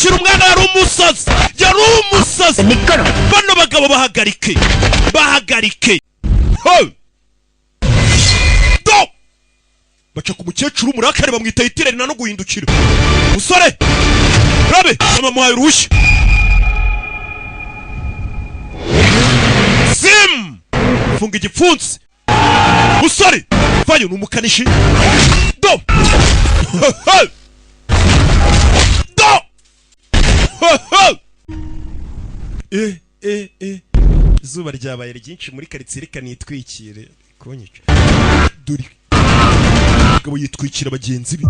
akiri umwana yari umusazi bano bagabo bahagarike baca ku mukecuru umurakare bamwita yitirana no guhindukira musore rabe amamuhaye uruhushya sim funga igipfunsi musore vayo numukanishi do izuba ryabaye ryinshi muri karitsiye reka nitwikire konyica duri gabo yitwikira bagenzi be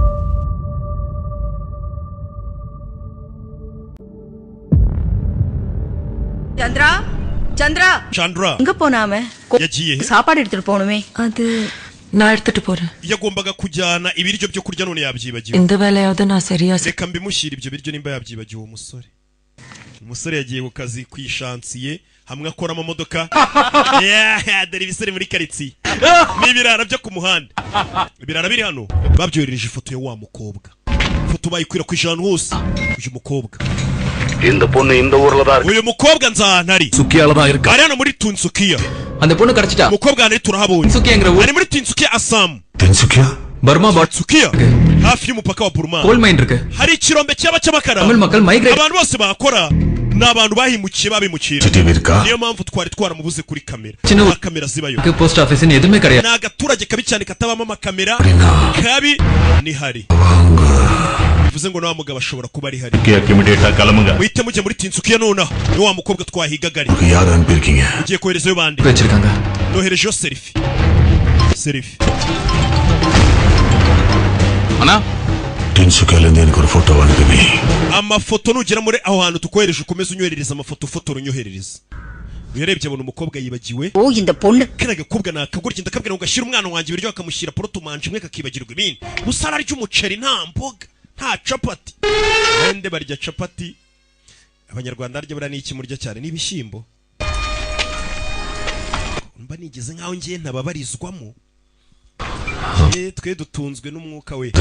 Chandra எங்க போனாம yagiye சாப்பாடு எடுத்துட்டு போணுமே அது நான் எடுத்துட்டு போறேன் yagombaga kujyana ibiryo byo kurya none yabyibagiwe இந்த வேலையாவது நான் சரியா reka mbimushyira ibyo biryo nimba yabyibagiwe umusore yagiye ku kazi kwishansiye hamwe akora amamodoka dore ibisore muri karitsiye n'ibirara byo ku muhanda ibirara biri hano babyohereje ifoto ya wa mukobwa ifoto bayikwirakwisha ahantu hose uyu mukobwa இந்த பொண்ணு இந்த ஊர்ல தான் இருக்கு uyu mukobwa nzahantari சுக்கியால தான் இருக்கு ari hano muri Tinsukia அந்த பொண்ணு கிடைச்சிட்டா umukobwa hano turahabonye சுக்கியாங்கற ஊர் ari muri Tinsukia Assam Tinsukia Burma Tinsukia hafi y'umupaka wa Burma coal mine iருக்கு hari ikirombe cy'abacamakara தமிழ் மக்கள் migrate abantu bose bakora n'abantu bahimukiye babimukira niyo mpamvu twari twaramubuze kuri kamera kamera zibayo ku post office ni edume kariya n'agaturage kabi cyane katabamo amakamera kabi ni hari bivuze ngo nawa mugabo ashobora kuba ari hari wite mujye muri Tinsukia nonaho ni wa mukobwa twahigagari ugiye koherezayo bandi noherejeyo selfie ana Tinsukia ndeni ko foto wandibi amafoto nugera muri aho hantu tukohereje ukomeza unyoherereza amafoto unyoherereza uyarebye abona umukobwa yibagiwe இந்த பொண்ணு kana gakobwa nakagurye ndakabwira ngo gashira umwana wanjye ibiryo akamushyira poroto manje imwe kakibagirwa ibindi musara ry'umuceri nta mboga nta capati wende barya capati abanyarwanda arya bura n'iki murya cyane n'ibishyimbo mba nigeze nkaho ngiye ntababarizwamo twe dutunzwe n'umwuka we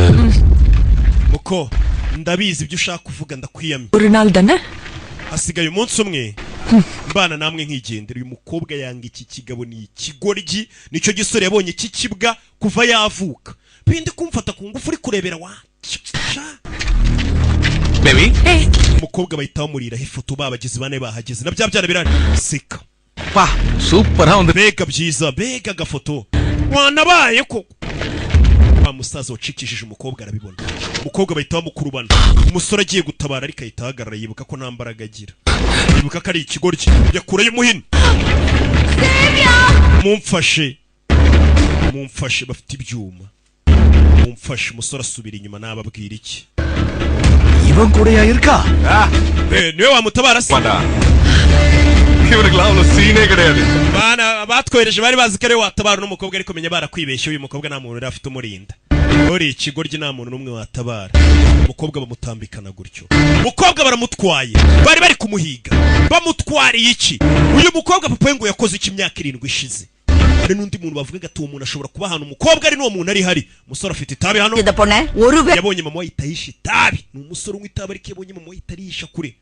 muko ndabizi ibyo ushaka kuvuga ndakwiyamye Ronaldo hasigaye umunsi umwe mbana namwe nkigendera uyu mukobwa yanga iki kigabo ni ikigoryi nico gisore yabonye kikibwa kuva yavuka bindi kumfata ku ngufu uri kurebera wacu baby umukobwa bahita bamurira ifoto babagize bane bahageze na byabyara birari sika pa super hound bega byiza bega gafoto wanabaye ko musaza wacikishije umukobwa arabibona umukobwa bahita bamukurubana umusore agiye gutabara ariko ahita ahagarara yibuka ko nta mbaraga agira yibuka ko ari ikigoryi yakurayo umuhini mumfashe bafite ibyuma mumfashe umusore asubira inyuma nababwira iki ivan கூட இருக்க niwe wamutabara se இவனுக்குலாம் அவ்வளவு சீனே கிடையாது bana batwohereje bari bazi ko ari watabara n'umukobwa ariko menya barakwibeshye uyu mukobwa nta muntu afite umurinda uri ikigoryi nta muntu n'umwe watabara umukobwa bamutambikana gutyo umukobwa baramutwaye bari kumuhiga bamutwariye iki uyu mukobwa papa ngo yakoze iki imyaka 7 ishize hari n'undi muntu bavuga ati uwo muntu ashobora kuba hano umukobwa ari n'uwo muntu ari hari umusore afite itabi hano yabonye mama wayitayisha itabi ni umusore unywa itabi ariko yabonye mama wayitarisha kure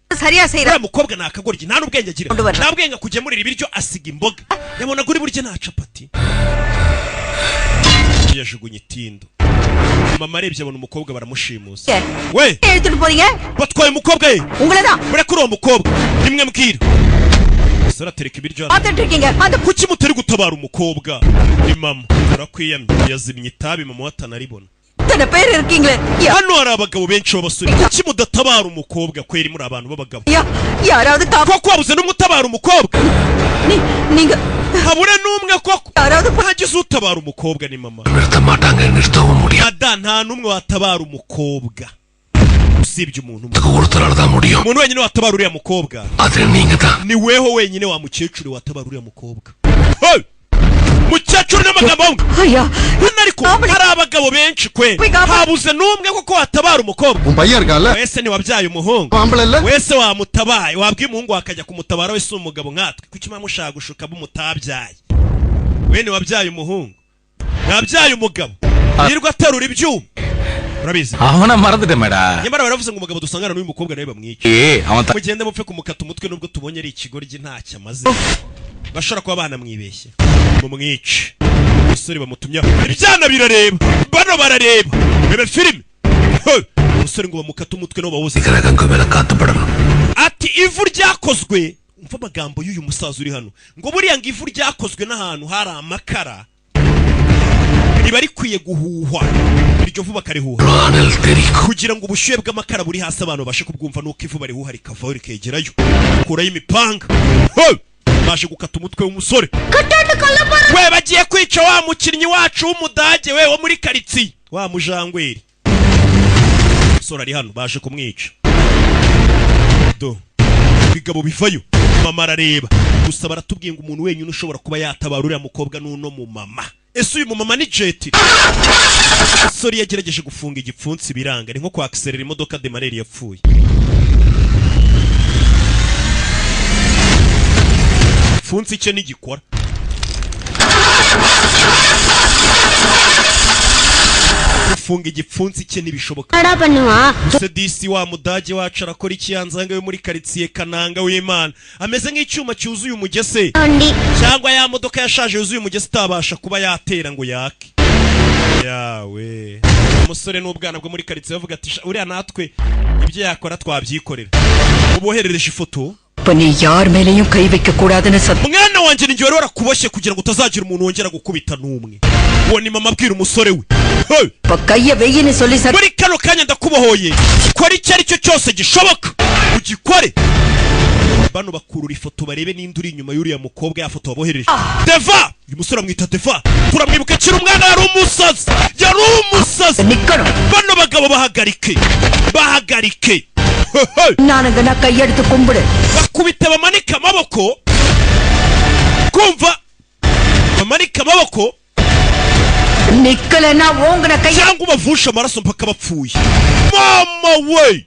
uriya mukobwa ni akagoryi nta n'ubwenge agira nta bwenge kugemurira ibiryo asiga imboga yabona kuri burya nta capati yajugunye itindo mama arebye abona umukobwa baramushimuza we batwaye umukobwa ye ure kuri uwo mukobwa nimwe mbwira saratereka ibiryo kuki mutari gutabara umukobwa ni mama urakwiyamye yazimye itabi mama watanaribona hano hari abagabo benshi b'abasore kuki mudatabara umukobwa kweri muri abantu b'abagabo koko wabuze n'umwe utabara umukobwa habure n'umwe koko ntagize utabara umukobwa ni mama nta n'umwe watabara umukobwa usibye umuntu umuntu wenyine watabara uriya mukobwa ni weho wenyine wa mukecuru watabara uriya mukobwa mukecuru n'amagambo hano ariko hari abagabo benshi kwe habuze n'umwe kuko watabara umukobwa wese ntiwabyaye umuhungu wese wamutabaye wabwiye umuhungu wakajya kumutabara wese umugabo nkatwe kuki mushaka gushuka bumutabyaye we ntiwabyaye umuhungu nabyaye umugabo yirwa aterura ibyuma urabizi அவன மறந்துட்டேன்டா nyamara baravuze ngo umugabo dusangana n'uyu mukobwa nawe bamwica அவன் mugende mupfe kumukata umutwe nubwo tubonye ari ikigoryi ntacyo amaze bashora kuba bana mwibeshye mu mwice umusore bamutumya ibyana birareba bano barareba bebe filime umusore ngo bamukata umutwe no bawuze ati ivu ryakozwe umva amagambo y'uyu musaza uri hano ngo buriya ngo ivu ryakozwe n'ahantu hari amakara riba rikwiye guhuhwa iryo vuba karihuha kugira ngo ubushyuhe bw'amakara buri hasi abantu bashe kubwumva nuko ivu barihuha rikavaho rikegerayo kurayo imipanga baje gukata umutwe w'umusore we bagiye kwica wa mukinnyi wacu w'umudage we wo muri karitsiye wa mujangweri umusore ari hano baje kumwica do bigabo bivayo mama arareba gusa baratubwiye ngo umuntu wenyine ushobora kuba yatabara uriya mukobwa n'uno mu mama ese uyu mu mama ni Jet umusore yagerageje gufunga igipfunsi biranga ni nko kwakserera imodoka Demareri yapfuye funsi cye nigikora gufunga igipfunsi cye nibishoboka Sedisi wa mudage wacu arakora iki yanzanga yo muri karitsiye Kananga w'Imana ameze nk'icyuma cyuzuye umugese cyangwa ya modoka yashaje yuzuye umugese tabasha kuba yatera ngo yake yawe umusore n'ubwana bwo muri karitsiye bavuga ati uriya natwe ibyo yakora twabyikorera uboherereje ifoto अपनी यार मैंने यूं कहीं वेक कूड़ा देने सब mwana wanje ninjye wari warakuboshye kugira ngo utazagira umuntu wongera gukubita n'umwe uwo ni mama abwira umusore we पक्का ये वही नहीं सोली sir muri kano kanya ndakubohoye kora icyo ari cyo cyose gishoboka ugikore bano bakurura ifoto barebe n'indi uri inyuma y'uriya mukobwa ya foto wabohereje Deva uyu musore amwita Deva turamwibuka kiri umwana yari umusazi bano bagabo bahagarike नानगना कई तो कुंबड़े bakubite bamanika amaboko kumva bamanika amaboko निकले ना वोंगना कई cyangwa bavusha amaraso mpaka bapfuye mama we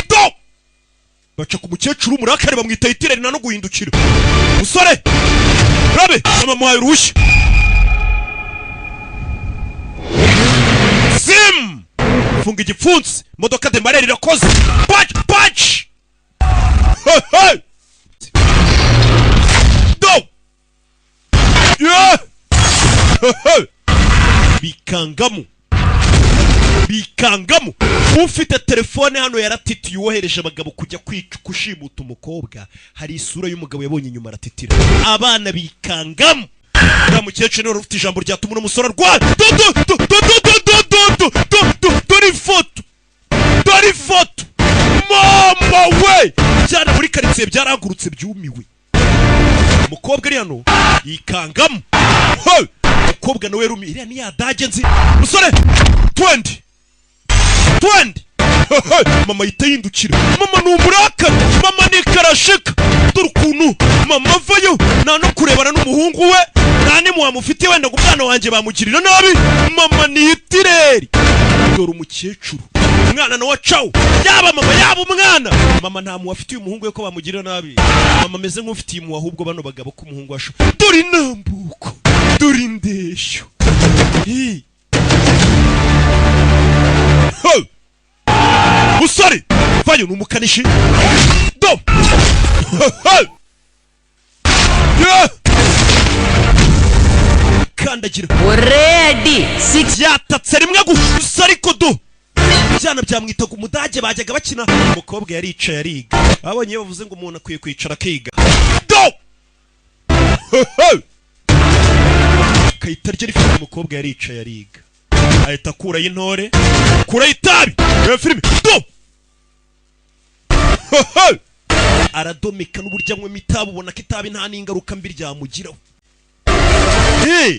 do baca ku mukecuru umurakare bamwita itireri na no guhindukira musore rabe mama muhaye urushyi Zim! Funga igipfunsi modoka Demareri irakoze patch hey do yeah bikangamu ufite telefone hano yaratitiye uwohereje abagabo kujya kwica kushimuta umukobwa hari isura y'umugabo yabonye inyuma aratitira abana bikangamu mukecuru niwe ufite ijambo ryatuma umusore arwara dore ifoto mama we cyane muri karitsiye byaragurutse byumiwe umukobwa ari hano yikangamo umukobwa nawe rumi iriya ni yadage nzi musore 20 mama yitayindukira mama n'umurakara mama ni karashika dore ukuntu mama avayo nta no kurebana n'umuhungu we nta nimwamufitiye wenda ngo umwana wanjye bamugirira nabi mama ni itireri dore umukecuru umwana nawe cawo yaba mama yaba umwana mama nta muwafitiye umuhungu we ko bamugirira nabi mama ameze nk'ufitiye umuwa ahubwo bano bagabo ko umuhungu washo dore inambuko dore indeshyo musore vayo n'umukanishi do kandagira ready 6 yatatse rimwe gusa ariko do byana byamwitaga umudage bajyaga bakina umukobwa yaricaye ariga babonye bavuze ngo umuntu akwiye kwicara akiga do kayitarya rifite umukobwa yaricaye ariga ahita akurayo intore kurayo itabi filime do aradomeka n'uburyo anywa itabi ubona ko itabi nta n'ingaruka mbi ryamugiraho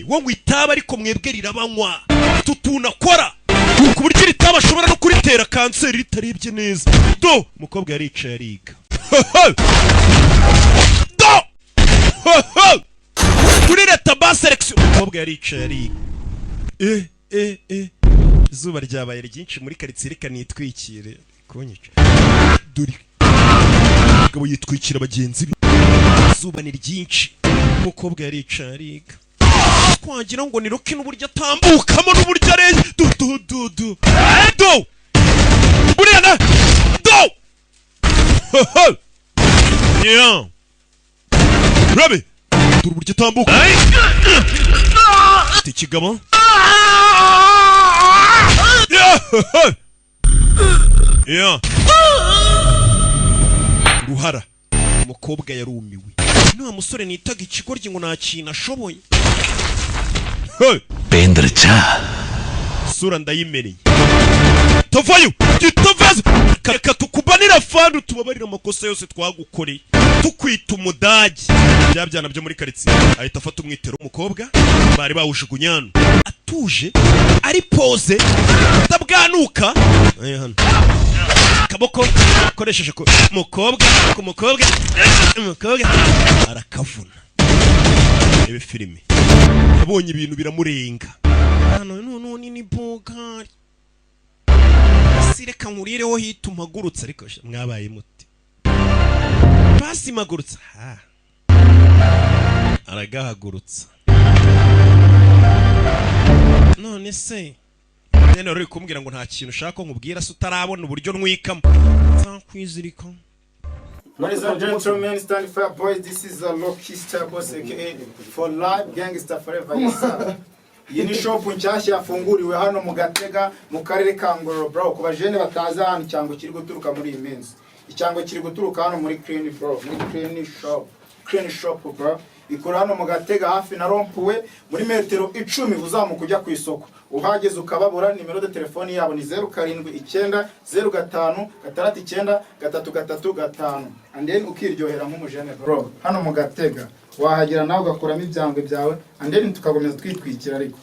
wowe itabi ariko mwebwe rirabanywa tutunakora ku buryo iri tabi ashobora no kuritera kanseri ritarebye neza do umukobwa yaricaye ariga do kuri leta ba selection umukobwa yaricaye ariga izuba ryabaye ryinshi muri karitsiye reka nitwikire kunyica dore umugabo yitwikira bagenzi be izuba ni ryinshi umukobwa yaricaye ariga twagira ngo ni Rocky n'uburyo atambukamo n'uburyo areze du buriya na do yeah rabe dore uburyo atambuka ikigabo yeah ruhara umukobwa yarumiwe nta musore nitaga ikigoryi ngo nta kintu ashoboye Pendrecha sura ndayimereye tovayo gitavaza kaka tukubanira fandu tubabarira amakosa yose twagukoreye tukwita umudage byabyana byo muri karitsiye ahita afata umwitero umukobwa bari bawujugunyano atuje ari pose tabwanuka hano kaboko koresheje ko umukobwa arakavuna ebe filime abonye ibintu biramurenga hano ni bogari sireka nkurireho hita umagurutse ariko mwabaye muti basi magurutse aragahagurutsa none se nene uri kumbwira ngo nta kintu ushaka nkubwira se utarabona uburyo ntwikamo nzakwizirika. Ladies and gentlemen, stand fire boys, this is a Rocky Star Boss aka for life gangster forever. Yes sir. Iyi ni shop nshyashya yafunguriwe hano mu Gatega mu karere ka Ngororero bro, ku bajene bataza hano cyango kiri guturuka muri iyi minsi. Icyango kiri guturuka hano muri Clean bro, muri Clean shop bro. Ikora hano mu Gatega hafi na Rompuwe muri metero 10 uzamuka kujya ku isoko. Uhageze ukababura nimero de telefone yabo ni 079 05 69 335 and then ukiryohera nk'umujene bro hano mu Gatega wahagera nawe ugakuramo ibyangwe byawe and then tukagomeza twitwikira ariko